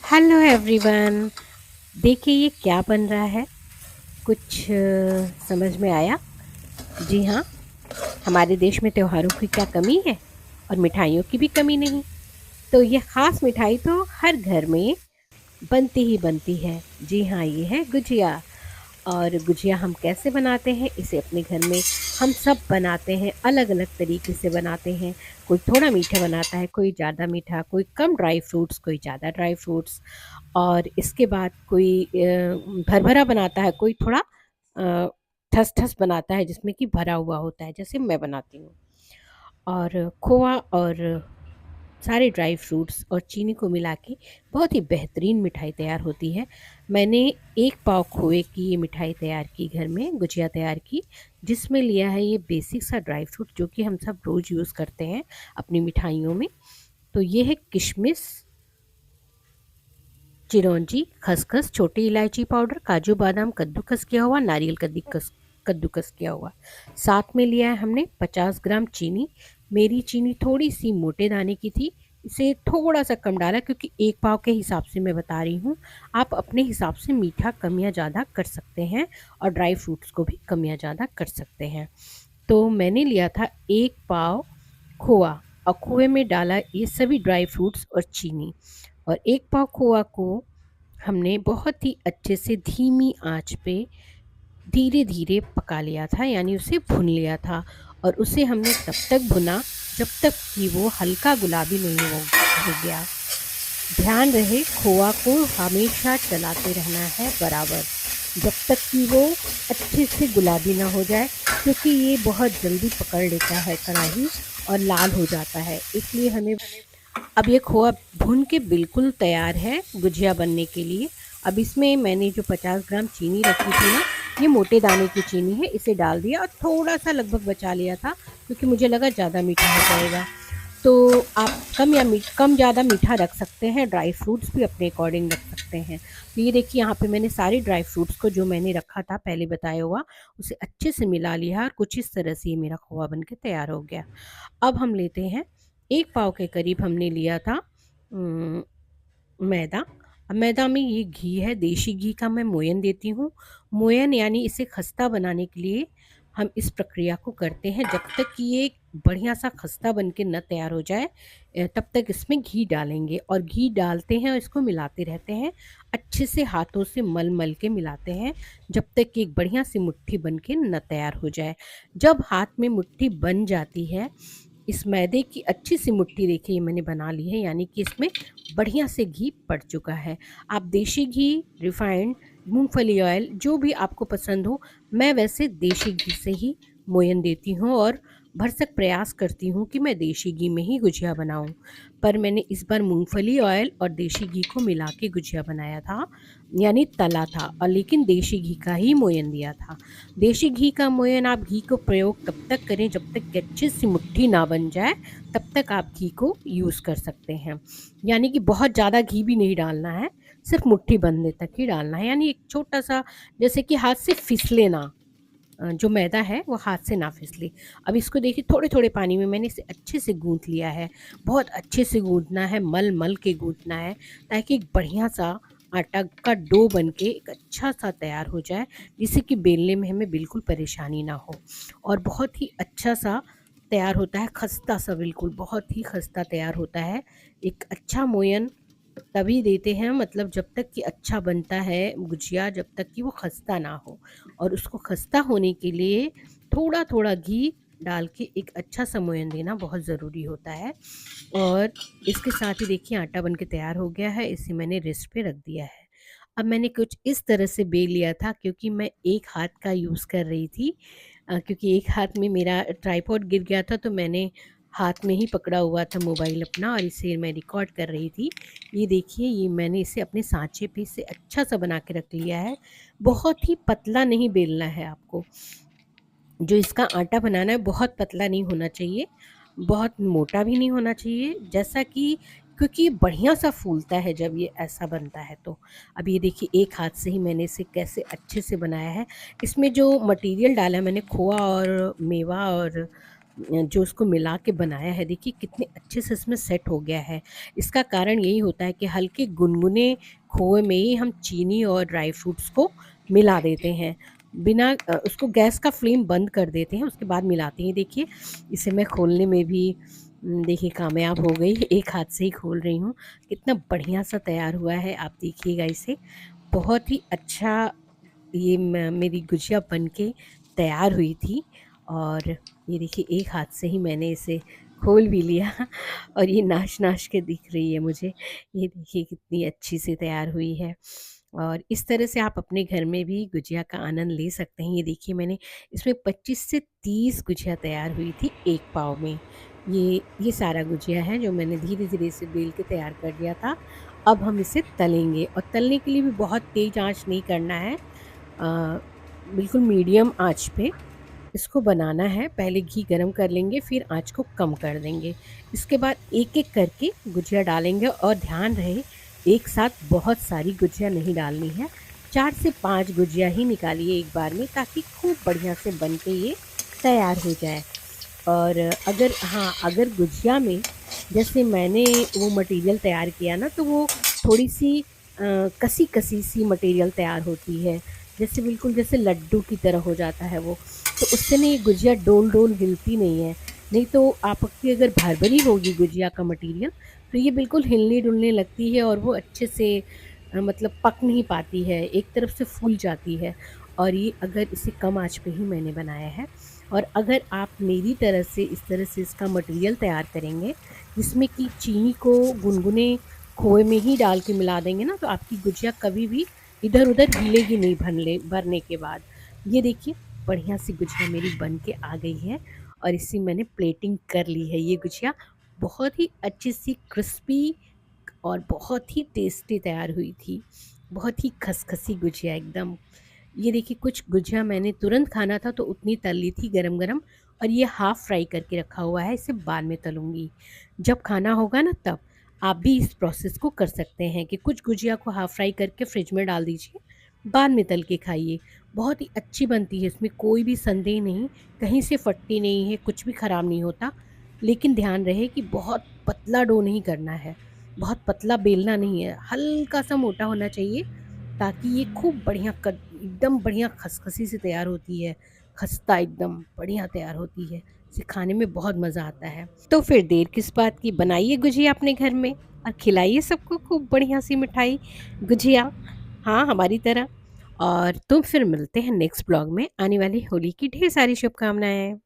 Hello everyone. देखिए ये क्या बन रहा है। कुछ समझ में आया? जी हाँ, हमारे देश में त्योहारों की क्या कमी है और मिठाइयों की भी कमी नहीं। तो ये ख़ास मिठाई तो हर घर में बनती ही बनती है। जी हाँ, ये है गुजिया। और गुजिया हम कैसे बनाते हैं, इसे अपने घर में हम सब बनाते हैं, अलग अलग तरीके से बनाते हैं। कोई थोड़ा मीठा बनाता है, कोई ज़्यादा मीठा, कोई कम ड्राई फ्रूट्स, कोई ज़्यादा ड्राई फ्रूट्स। और इसके बाद कोई भरभरा बनाता है, कोई थोड़ा ठस ठस बनाता है जिसमें कि भरा हुआ होता है, जैसे मैं बनाती हूँ। और खोआ और सारे ड्राई फ्रूट्स और चीनी को मिला के बहुत ही बेहतरीन मिठाई तैयार होती है। मैंने 1 पाव खोए की ये मिठाई तैयार की, घर में गुजिया तैयार की, जिसमें लिया है ये बेसिक सा ड्राई फ्रूट जो कि हम सब रोज़ यूज़ करते हैं अपनी मिठाइयों में। तो ये है किशमिश, चिरौंजी, खसखस, छोटी इलायची पाउडर, काजू बादाम कद्दूकस किया हुआ, नारियल कद्दूकस कद्दूकस किया हुआ। साथ में लिया है हमने 50 ग्राम चीनी। मेरी चीनी थोड़ी सी मोटे दाने की थी, इसे थोड़ा सा कम डाला क्योंकि 1 पाव के हिसाब से मैं बता रही हूँ। आप अपने हिसाब से मीठा कम या ज़्यादा कर सकते हैं और ड्राई फ्रूट्स को भी कम या ज़्यादा कर सकते हैं। तो मैंने लिया था 1 पाव खोआ, और खोए में डाला ये सभी ड्राई फ्रूट्स और चीनी। और 1 पाव खोआ को हमने बहुत ही अच्छे से धीमी आंच पे धीरे-धीरे पका लिया था, यानी उसे भून लिया था। और उसे हमने तब तक भुना जब तक कि वो हल्का गुलाबी नहीं हो गया। ध्यान रहे, खोआ को हमेशा चलाते रहना है बराबर, जब तक कि वो अच्छे से गुलाबी ना हो जाए, क्योंकि ये बहुत जल्दी पकड़ लेता है कढ़ाई और लाल हो जाता है। इसलिए हमें अब ये खोआ भून के बिल्कुल तैयार है गुजिया बनने के लिए। अब इसमें मैंने जो 50 ग्राम चीनी रखी थी ना, ये मोटे दाने की चीनी है, इसे डाल दिया और थोड़ा-सा लगभग बचा लिया था क्योंकि मुझे लगा ज़्यादा मीठा हो जाएगा। तो आप कम ज़्यादा मीठा रख सकते हैं, ड्राई फ्रूट्स भी अपने अकॉर्डिंग रख सकते हैं। तो ये देखिए यहाँ पे मैंने सारे ड्राई फ्रूट्स को जो मैंने रखा था पहले बताया हुआ, उसे अच्छे से मिला लिया और कुछ इस तरह से ये मेरा खोआ बन के तैयार हो गया। अब हम लेते हैं 1 पाव के करीब हमने लिया था मैदा। अब मैदा में ये घी है, देशी घी का मैं मोयन देती हूँ। मोयन यानी इसे खस्ता बनाने के लिए हम इस प्रक्रिया को करते हैं। जब तक कि ये बढ़िया सा खस्ता बन के न तैयार हो जाए, तब तक इसमें घी डालेंगे और घी डालते हैं और इसको मिलाते रहते हैं। अच्छे से हाथों से मल-मल के मिलाते हैं जब तक कि एक बढ़िया सी मुट्ठी बन के न तैयार हो जाए। जब हाथ में मुट्ठी बन जाती है, इस मैदे की अच्छी सी मुट्ठी देखिए ये मैंने बना ली है, यानी कि इसमें बढ़िया से घी पड़ चुका है। आप देशी घी, रिफाइंड, मूँगफली ऑयल जो भी आपको पसंद हो, मैं वैसे देशी घी से ही मोयन देती हूँ और भरसक प्रयास करती हूँ कि मैं देशी घी में ही गुजिया बनाऊँ। पर मैंने इस बार मूँगफली ऑयल और देशी घी को मिला के गुजिया बनाया था, यानी तला था, और लेकिन देशी घी का ही मोयन दिया था। देशी घी का मोयन आप घी को प्रयोग तब तक करें जब तक कि अच्छी सी मुट्ठी ना बन जाए, तब तक आप घी को यूज़ कर सकते हैं। यानी कि बहुत ज़्यादा घी भी नहीं डालना है, सिर्फ़ मुट्ठी बनने तक ही डालना है, यानी एक छोटा-सा, जैसे कि हाथ से फिसले ना, जो मैदा है वो हाथ से ना फिसले। अब इसको देखिए थोड़े-थोड़े पानी में मैंने इसे अच्छे से गूँथ लिया है। बहुत अच्छे से गूँथना है, मल-मल के गूँथना है, ताकि एक बढ़िया-सा आटा का डो बन के एक अच्छा-सा तैयार हो जाए, जिससे कि बेलने में हमें बिल्कुल परेशानी ना हो। और बहुत ही अच्छा-सा तैयार होता है, खस्ता-सा, बिल्कुल बहुत ही खस्ता तैयार होता है। एक अच्छा मोयन तभी देते हैं, मतलब जब तक कि अच्छा बनता है गुजिया, जब तक कि वो खस्ता ना हो। और उसको खस्ता होने के लिए थोड़ा-थोड़ा घी डाल के एक अच्छा सा मोयन देना बहुत ज़रूरी होता है। और इसके साथ ही देखिए आटा बन के तैयार हो गया है, इसे मैंने रेस्ट पे रख दिया है। अब मैंने कुछ इस तरह से बेल लिया था, क्योंकि मैं एक हाथ का यूज़ कर रही थी, क्योंकि एक हाथ में मेरा ट्राइपॉड गिर गया था, तो मैंने हाथ में ही पकड़ा हुआ था मोबाइल अपना और इसे मैं रिकॉर्ड कर रही थी। ये देखिए, ये मैंने इसे अपने सांचे पे इसे अच्छा सा बना के रख लिया है। बहुत ही पतला नहीं बेलना है आपको। जो इसका आटा बनाना है बहुत पतला नहीं होना चाहिए, बहुत मोटा भी नहीं होना चाहिए, जैसा कि, क्योंकि ये बढ़िया-सा फूलता है जब ये ऐसा बनता है तो। अब ये देखिए एक हाथ से ही मैंने इसे कैसे अच्छे से बनाया है। इसमें जो मटीरियल डाला है मैंने, खोआ और मेवा और जो उसको मिला के बनाया है, देखिए कितने अच्छे से इसमें सेट हो गया है। इसका कारण यही होता है कि हल्के गुनगुने खोए में ही हम चीनी और ड्राई फ्रूट्स को मिला देते हैं। बिना उसको गैस का फ्लेम बंद कर देते हैं, उसके बाद मिलाते हैं। देखिए, इसे मैं खोलने में भी देखिए कामयाब हो गई। एक हाथ से ही खोल रही हूँ। कितना बढ़िया-सा तैयार हुआ है, आप देखिएगा इसे। बहुत ही अच्छा ये मेरी गुजिया बन के तैयार हुई थी, और ये देखिए एक हाथ से ही मैंने इसे खोल भी लिया और ये नाच-नाच के दिख रही है मुझे। ये देखिए कितनी अच्छी सी तैयार हुई है, और इस तरह से आप अपने घर में भी गुजिया का आनंद ले सकते हैं। ये देखिए मैंने इसमें 25 से 30 गुजिया तैयार हुई थी 1 पाव में। ये सारा गुजिया है जो मैंने धीरे-धीरे इसे बेल के तैयार कर लिया था। अब हम इसे तलेंगे, और तलने के लिए भी बहुत तेज़ आँच नहीं करना है। अ, बिल्कुल मीडियम आँच पे इसको बनाना है। पहले घी गरम कर लेंगे, फिर आँच को कम कर देंगे। इसके बाद एक-एक करके गुजिया डालेंगे, और ध्यान रहे एक साथ बहुत सारी गुजिया नहीं डालनी है। 4 से 5 गुजिया ही निकालिए एक बार में, ताकि खूब बढ़िया से बन के ये तैयार हो जाए। और अगर गुजिया में जैसे मैंने वो मटेरियल तैयार किया ना, तो वो थोड़ी-सी कसी-कसी सी मटेरियल तैयार होती है। जैसे बिल्कुल जैसे लड्डू की तरह हो जाता है वो। तो उससे ना ये गुजिया डोल-डोल हिलती नहीं है। नहीं तो आपकी अगर भरभरी होगी गुजिया का मटेरियल, तो ये बिल्कुल हिलने-डुलने लगती है, और वो अच्छे से मतलब पक नहीं पाती है, एक तरफ से फूल जाती है। और ये अगर इसे कम आँच पे ही मैंने बनाया है, और अगर आप मेरी तरह से इस तरह से इसका मटेरियल तैयार करेंगे, जिसमें कि चीनी को गुनगुने खोए में ही डाल के मिला देंगे ना, तो आपकी गुजिया कभी भी इधर-उधर हिलेगी नहीं भरने के बाद। ये देखिए बढ़िया सी गुजिया मेरी बन के आ गई है, और इसी मैंने प्लेटिंग कर ली है। ये गुजिया बहुत ही अच्छी सी क्रिस्पी और बहुत ही टेस्टी तैयार हुई थी। बहुत ही खसखसी गुजिया एकदम। ये देखिए कुछ गुजिया मैंने तुरंत खाना था तो उतनी तल ली थी गरम-गरम, और ये हाफ़ फ्राई करके रखा हुआ है, इसे बाद में तलूँगी। जब खाना होगा ना तब, आप भी इस प्रोसेस को कर सकते हैं कि कुछ गुजिया को हाफ़ फ्राई करके फ्रिज में डाल दीजिए, बाद में तल के खाइए। बहुत ही अच्छी बनती है, इसमें कोई भी संदेह नहीं, कहीं से फटती नहीं है, कुछ भी ख़राब नहीं होता। लेकिन ध्यान रहे कि बहुत पतला डो नहीं करना है, बहुत पतला बेलना नहीं है, हल्का-सा मोटा होना चाहिए, ताकि ये खूब बढ़िया कद एकदम बढ़िया खसखसी से तैयार होती है, खस्ता एकदम बढ़िया तैयार होती है। इसे खाने में बहुत मज़ा आता है। तो फिर देर किस बात की, बनाइए गुजिया अपने घर में और खिलाइए सबको खूब बढ़िया सी मिठाई, गुजिया, हाँ, हमारी तरह। और तो फिर मिलते हैं नेक्स्ट ब्लॉग में। आने वाली होली की ढेर सारी शुभकामनाएँ।